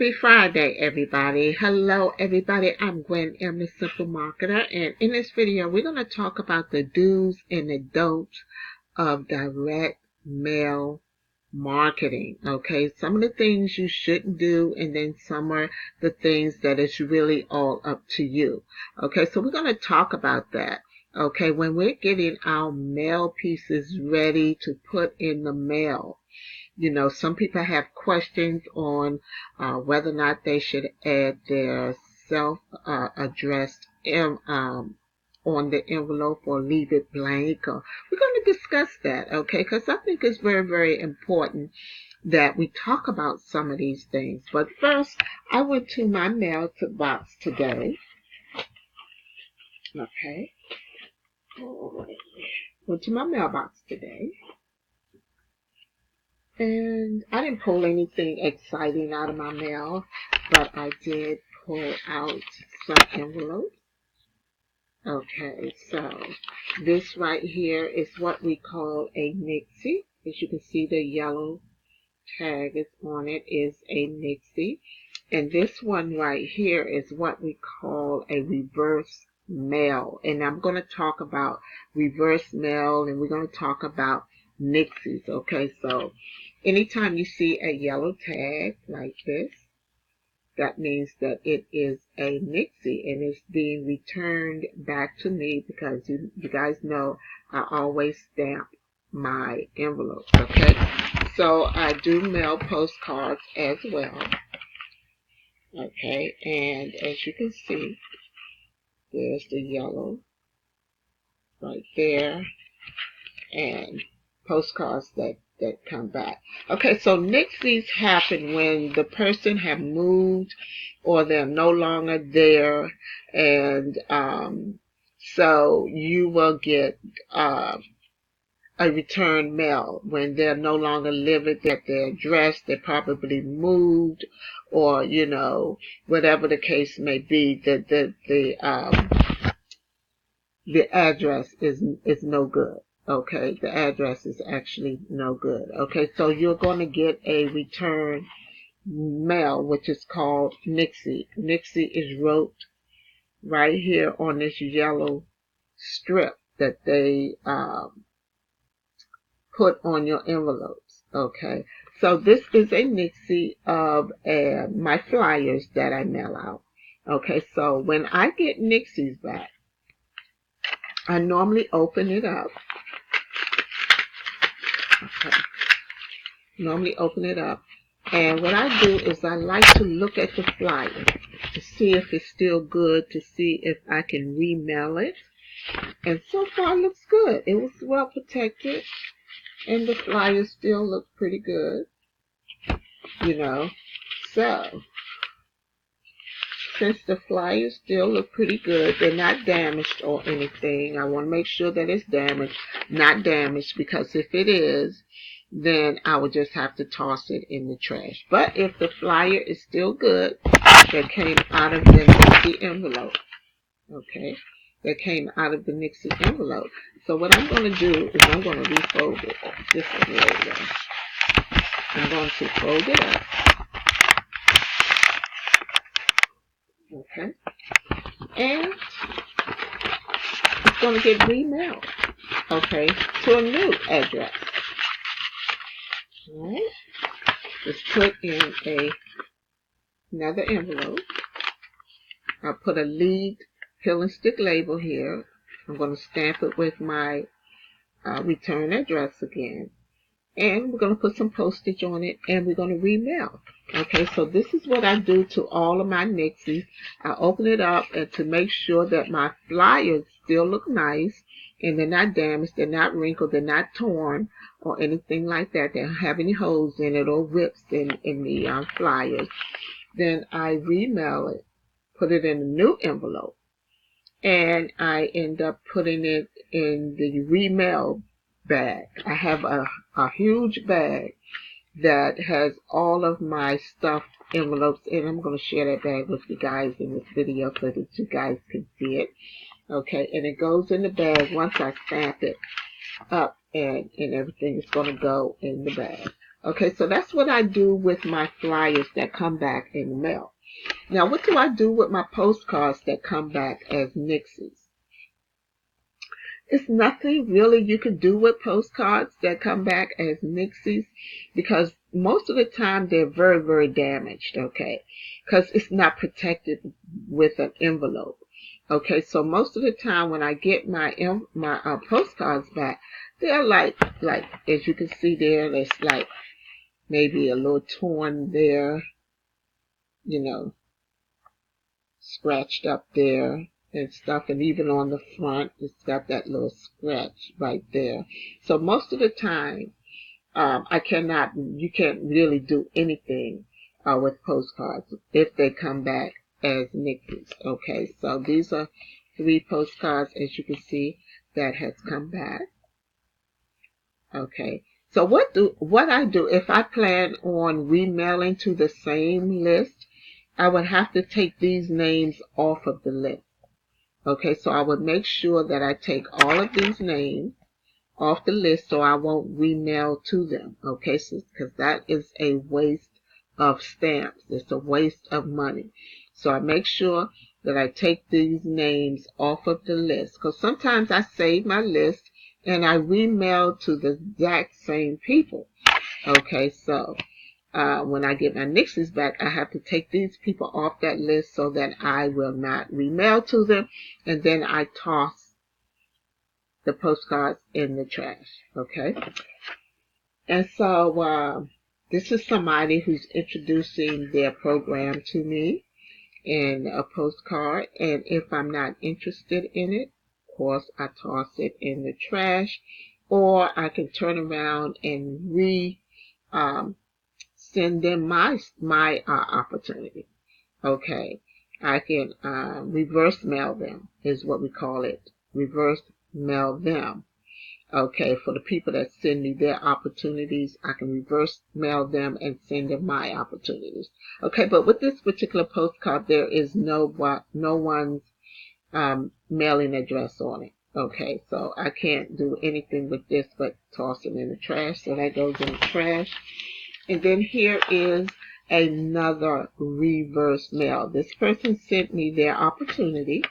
Happy Friday, everybody. Hello, everybody. I'm Gwen M, the Simple Marketer, and in this video, we're going to talk about the do's and the don'ts of direct mail marketing. Okay, some of the things you shouldn't do, and then some are the things that it's really all up to you. Okay, so we're going to talk about that. Okay, when we're getting our mail pieces ready to put in the mail. You know, some people have questions on whether or not they should add their self-addressed on the envelope or leave it blank. Or we're going to discuss that, okay? Because I think it's very, very important that we talk about some of these things. But first, I went to my mailbox today. Okay. Went to my mailbox today. And I didn't pull anything exciting out of my mail, but I did pull out some envelopes. Okay, so this right here is what we call a Nixie. As you can see, the yellow tag is on it is a Nixie. And this one right here is what we call a reverse mail. And I'm going to talk about reverse mail, and we're going to talk about Nixies. Okay, so anytime you see a yellow tag like this, that means that it is a Nixie and it's being returned back to me because you guys know I always stamp my envelopes, okay? So I do mail postcards as well, okay? And as you can see, there's the yellow right there and postcards that come back. Okay, so Nixies happen when the person have moved or they're no longer there, and so you will get a return mail when they're no longer living at their address. They probably moved, or you know, whatever the case may be. The address is no good. Okay, the address is actually no good. Okay, so you're going to get a return mail, which is called Nixie. Nixie is wrote right here on this yellow strip that they put on your envelopes. Okay, so this is a Nixie of my flyers that I mail out. Okay, so when I get Nixies back, I normally open it up. Okay. Normally open it up. And what I do is I like to look at the flyer to see if it's still good, to see if I can remail it. And so far it looks good. It was well protected. And the flyer still looks pretty good. You know. So, since the flyers still look pretty good, they're not damaged or anything. I want to make sure that it's damaged, not damaged, because if it is, then I would just have to toss it in the trash. But if the flyer is still good, that came out of the Nixie envelope, okay, that came out of the Nixie envelope. So what I'm going to do is I'm going to refold it just a little bit. I'm going to fold it up. Okay, and it's going to get remailed, okay, to a new address. All right, just put in another envelope. I'll put a lead peel and stick label here. I'm going to stamp it with my return address again. And we're going to put some postage on it, and we're going to remail. Okay, so this is what I do to all of my Nixies. I open it up and to make sure that my flyers still look nice and they're not damaged, they're not wrinkled, they're not torn or anything like that. They don't have any holes in it or rips in the flyers. Then I remail it, put it in a new envelope, and I end up putting it in the remail bag. I have a huge bag that has all of my stuffed envelopes in. I'm going to share that bag with you guys in this video so that you guys can see it. Okay, and it goes in the bag once I stamp it up, and everything is going to go in the bag. Okay, so that's what I do with my flyers that come back in the mail. Now, what do I do with my postcards that come back as Nixies? It's nothing really you can do with postcards that come back as Nixies, because most of the time they're very, very damaged, okay? Because it's not protected with an envelope. Okay, so most of the time when I get my postcards back, they're like as you can see there, there's like maybe a little torn there, you know, scratched up there and stuff, and even on the front it's got that little scratch right there. So most of the time you can't really do anything with postcards if they come back as Nixies. Okay, so these are 3 postcards, as you can see, that has come back. Okay, so what I do if I plan on remailing to the same list, I would have to take these names off of the list. Okay, so I would make sure that I take all of these names off the list so I won't remail to them. Okay, so because that is a waste of stamps. It's a waste of money. So I make sure that I take these names off of the list, because sometimes I save my list and I remail to the exact same people. Okay, so when I get my Nixies back, I have to take these people off that list so that I will not remail to them, and then I toss the postcards in the trash. Okay, and so this is somebody who's introducing their program to me in a postcard, and if I'm not interested in it, of course I toss it in the trash, or I can turn around and send them my opportunity. Okay, I can reverse mail them, is what we call it. Reverse mail them. Okay, for the people that send me their opportunities, I can reverse mail them and send them my opportunities. Okay, but with this particular postcard, there is no one's mailing address on it. Okay, so I can't do anything with this but toss it in the trash. So that goes in the trash. And then here is another reverse mail. This person sent me their opportunity.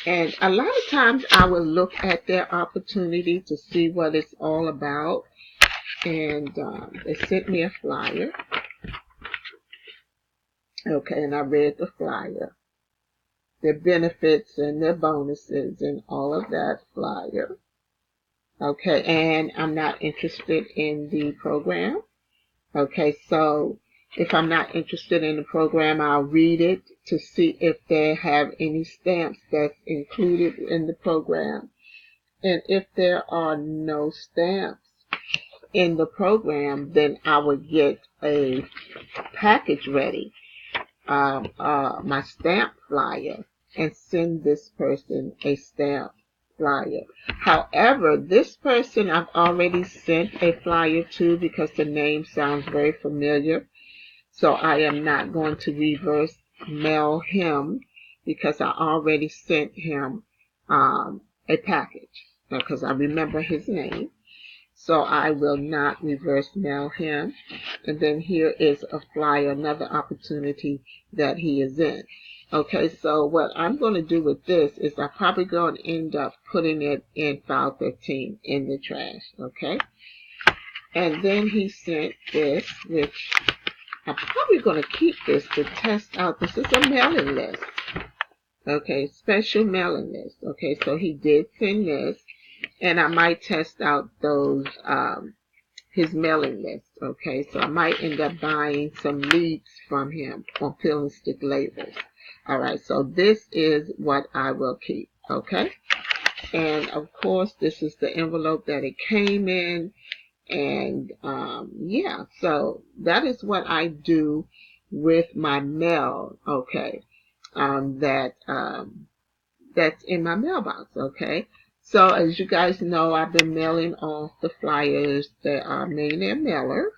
And a lot of times I will look at their opportunity to see what it's all about. And they sent me a flyer. Okay, and I read the flyer. Their benefits and their bonuses and all of that flyer. Okay, and I'm not interested in the program. Okay, so if I'm not interested in the program, I'll read it to see if they have any stamps that's included in the program. And if there are no stamps in the program, then I would get a package ready, my stamp flyer, and send this person a stamp flyer. However, this person I've already sent a flyer to because the name sounds very familiar. So I am not going to reverse mail him because I already sent him a package because I remember his name. So I will not reverse mail him. And then here is a flyer, another opportunity that he is in. Okay, so what I'm going to do with this is I'm probably going to end up putting it in file 13 in the trash. Okay. And then he sent this, which I'm probably going to keep this to test out. This is a mailing list. Okay, special mailing list. Okay, so he did send this, and I might test out those, his mailing list. Okay, so I might end up buying some leads from him on Peel and Stick labels. All right, so this is what I will keep. Okay, and of course, this is the envelope that it came in. And yeah, so that is what I do with my mail. Okay, that's in my mailbox. Okay, so as you guys know, I've been mailing off the flyers that are Millionaire Mailer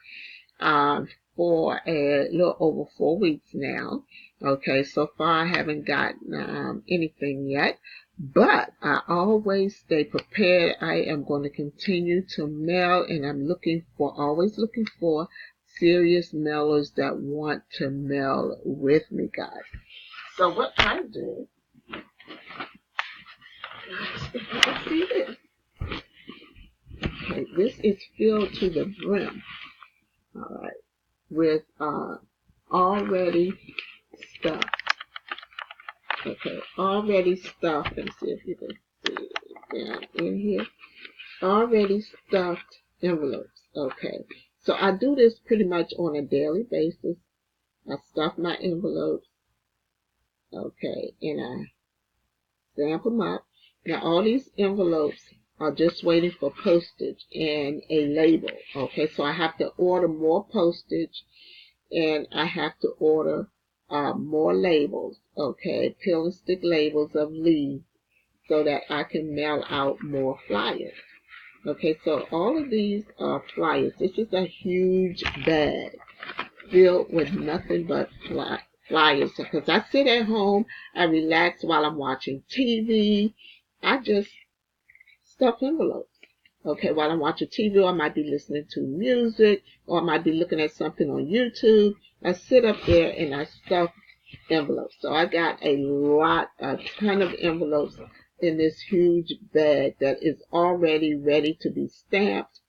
for a little over 4 weeks now. Okay, so far I haven't gotten anything yet, But I always stay prepared. I am going to continue to mail, and I'm always looking for serious mailers that want to mail with me, guys. So what I do, guys, if you can see this, okay, this is filled to the brim, all right, with already stuffed. Okay, already stuffed. Let me see if you can see it down in here. Already stuffed envelopes. Okay, so I do this pretty much on a daily basis. I stuff my envelopes. Okay, and I stamp them up. Now all these envelopes are just waiting for postage and a label. Okay, so I have to order more postage, and I have to order more labels. Okay, peel and stick labels of leads, so that I can mail out more flyers. Okay, so all of these are flyers. This is a huge bag filled with nothing but flyers. Because I sit at home, I relax while I'm watching TV. I just stuff envelopes. Okay, while I'm watching TV, or I might be listening to music, or I might be looking at something on YouTube. I sit up there and I stuff envelopes. So I got a ton of envelopes in this huge bag that is already ready to be stamped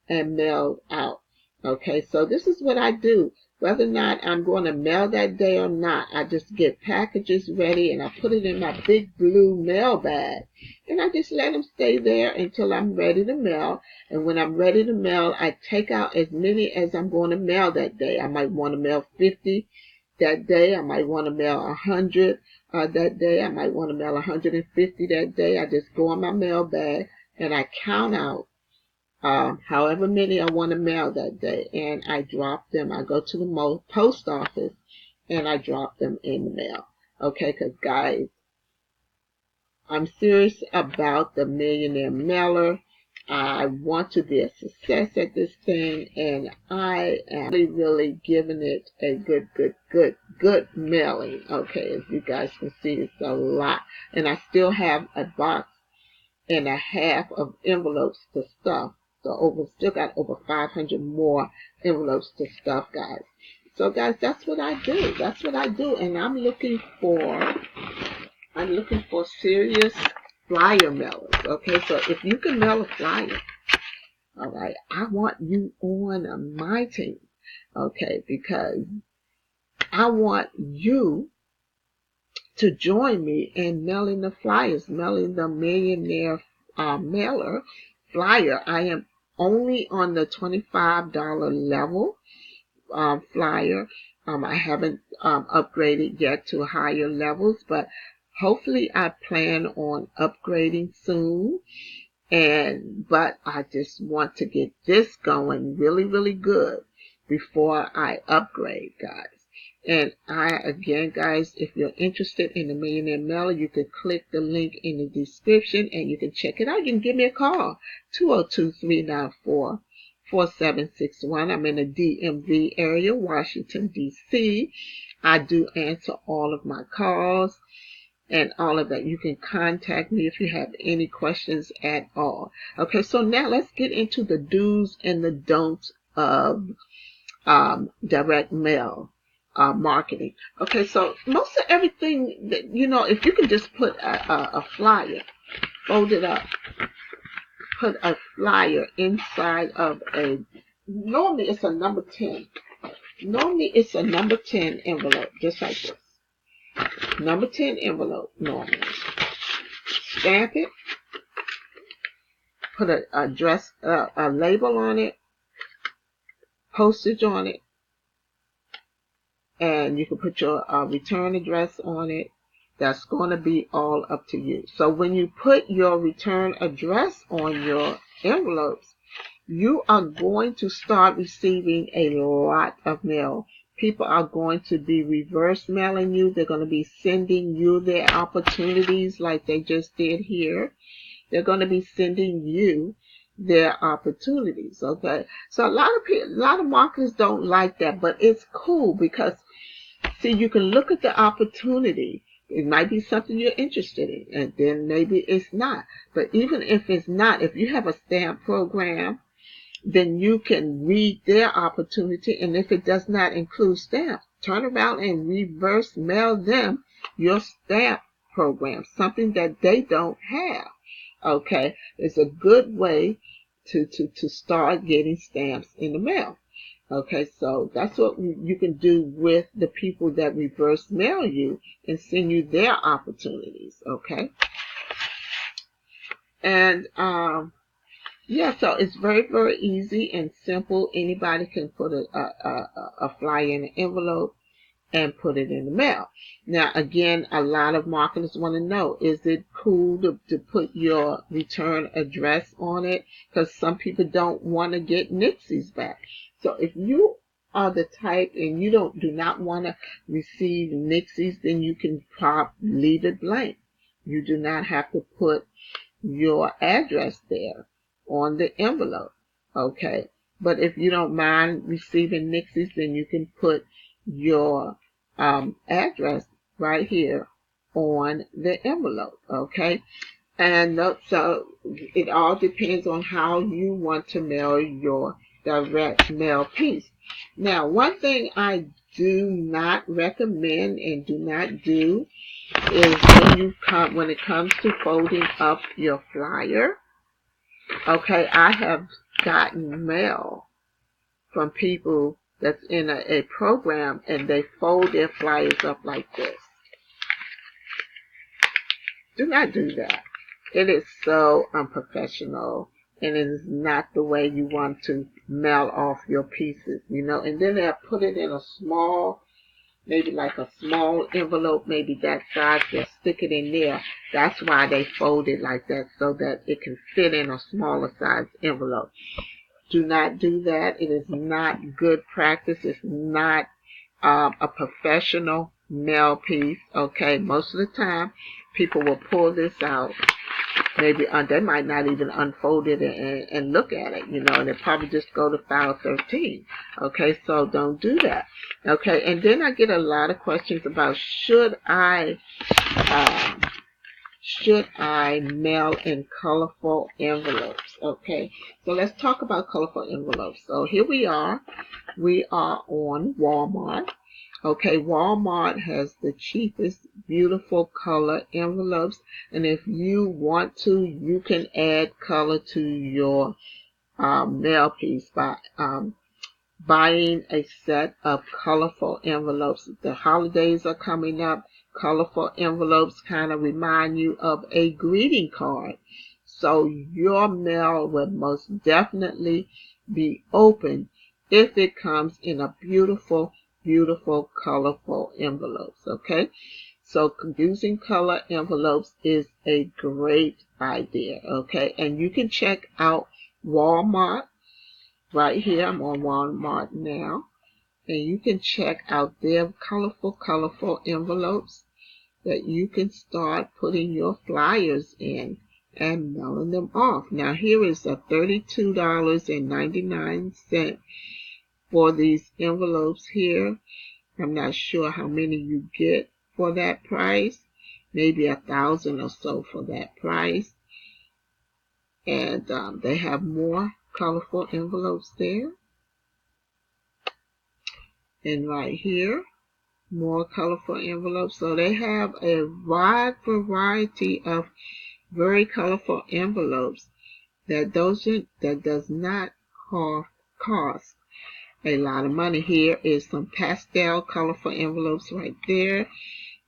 and mailed out. Okay, so this is what I do. Whether or not I'm going to mail that day or not, I just get packages ready and I put it in my big blue mail bag. And I just let them stay there until I'm ready to mail. And when I'm ready to mail, I take out as many as I'm going to mail that day. I might want to mail 50 that day. I might want to mail 100 that day. I might want to mail 150 that day. I just go in my mail bag and I count out however many I want to mail that day, and I drop them. I go to the post office and I drop them in the mail. Okay, because guys, I'm serious about the Millionaire Mailer. I want to be a success at this thing, and I am really giving it a good mailing. Okay, as you guys can see, it's a lot. And I still have a box and a half of envelopes to stuff. So still got over 500 more envelopes to stuff, guys. So guys, that's what I do. That's what I do. And I'm looking for serious flyer mailers. Okay, so if you can mail a flyer, all right, I want you on my team. Okay, because I want you to join me in mailing the flyers, mailing the Millionaire Mailer flyer. I am only on the $25 level flyer. I haven't upgraded yet to higher levels, but hopefully I plan on upgrading soon. But I just want to get this going really good before I upgrade, guys. And again, guys, if you're interested in the Millionaire Mailer, you can click the link in the description and you can check it out. You can give me a call, 202-394-4761. I'm in the DMV area, Washington, D.C. I do answer all of my calls and all of that. You can contact me if you have any questions at all. Okay, so now let's get into the do's and the don'ts of direct mail marketing. Okay, so most of everything that, if you can just put a flyer, fold it up, put a flyer inside of normally it's a number 10. Normally it's a number 10 envelope, just like this. Number 10 envelope, normally. Stamp it, put a label on it, postage on it, and you can put your return address on it. That's going to be all up to you. So when you put your return address on your envelopes, you are going to start receiving a lot of mail. People are going to be reverse mailing you. They're going to be sending you their opportunities like they just did here. They're going to be sending you their opportunities. Okay, so a lot of marketers don't like that, but it's cool because, see, you can look at the opportunity It might be something you're interested in, and then maybe it's not. But even if it's not, if you have a stamp program, then you can read their opportunity, and if it does not include stamps, turn around and reverse mail them your stamp program, something that they don't have. Okay, it's a good way to start getting stamps in the mail. Okay, so that's what you can do with the people that reverse mail you and send you their opportunities. Okay, and yeah, so it's very, very easy and simple. Anybody can put a flyer in an envelope and put it in the mail. Now, again, a lot of marketers want to know, is it cool to put your return address on it? Because some people don't want to get Nixies back. So if you are the type and you do not want to receive Nixies, then you can leave it blank. You do not have to put your address there on the envelope. Okay. But if you don't mind receiving Nixies, then you can put your address right here on the envelope. Okay. And so it all depends on how you want to mail your direct mail piece. Now, one thing I do not recommend and do not do is when it comes to folding up your flyer. Okay, I have gotten mail from people that's in a program, and they fold their flyers up like this. Do not do that. It is so unprofessional, and it is not the way you want to mail off your pieces, and then they'll put it in a small, maybe like a small envelope, maybe that size, they'll stick it in there. That's why they fold it like that, so that it can fit in a smaller size envelope. Do not do that. It is not good practice. It's not a professional mail piece. Okay, most of the time, people will pull this out. Maybe they might not even unfold it and look at it, and they probably just go to file 13. Okay, so don't do that. Okay, and then I get a lot of questions about should I mail in colorful envelopes? Okay, so let's talk about colorful envelopes. So here we are. We are on Walmart. Okay, Walmart has the cheapest, beautiful color envelopes. And if you want to, you can add color to your mail piece by buying a set of colorful envelopes. The holidays are coming up. Colorful envelopes kind of remind you of a greeting card. So your mail will most definitely be open if it comes in a beautiful, beautiful, colorful envelopes. Okay, so using color envelopes is a great idea. Okay, and you can check out Walmart. Right here, I'm on Walmart now, and you can check out their colorful envelopes that you can start putting your flyers in and mailing them off. Now, here is a $32.99 for these envelopes here. I'm not sure how many you get for that price. Maybe 1,000 or so for that price. And they have more colorful envelopes there. And right here, more colorful envelopes. So they have a wide variety of very colorful envelopes that does not cost a lot of money. Here is some pastel colorful envelopes right there.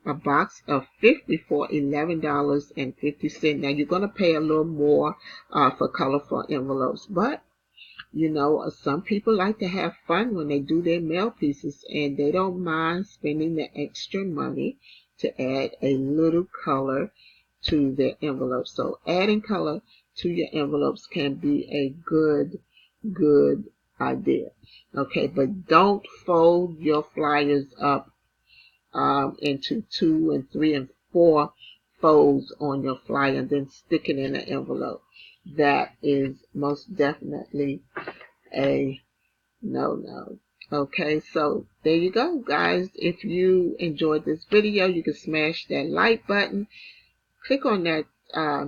A box of 50 for $11.50. Now you're going to pay a little more for colorful envelopes, but some people like to have fun when they do their mail pieces, and they don't mind spending the extra money to add a little color to their envelopes. So adding color to your envelopes can be a good idea. Okay, but don't fold your flyers up into 2 and 3 and 4 folds on your flyer and then stick it in an envelope. That is most definitely a no. Okay, so there you go, guys. If you enjoyed this video, you can smash that like button, click on that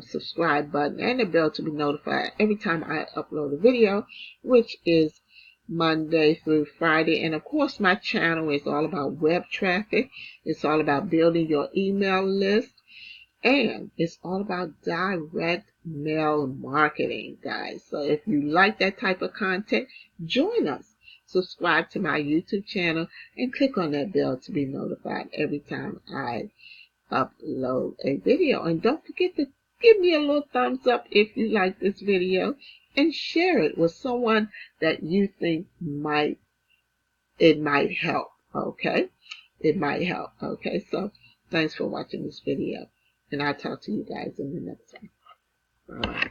subscribe button, and the bell to be notified every time I upload a video, which is Monday through Friday. And of course, my channel is all about web traffic. It's all about building your email list, and it's all about direct mail marketing, guys. So if you like that type of content, join us. Subscribe to my YouTube channel and click on that bell to be notified every time I upload a video. And don't forget to give me a little thumbs up if you like this video, and share it with someone that you think might help. Okay, it might help. Okay, so thanks for watching this video, and I'll talk to you guys in the next one. Bye.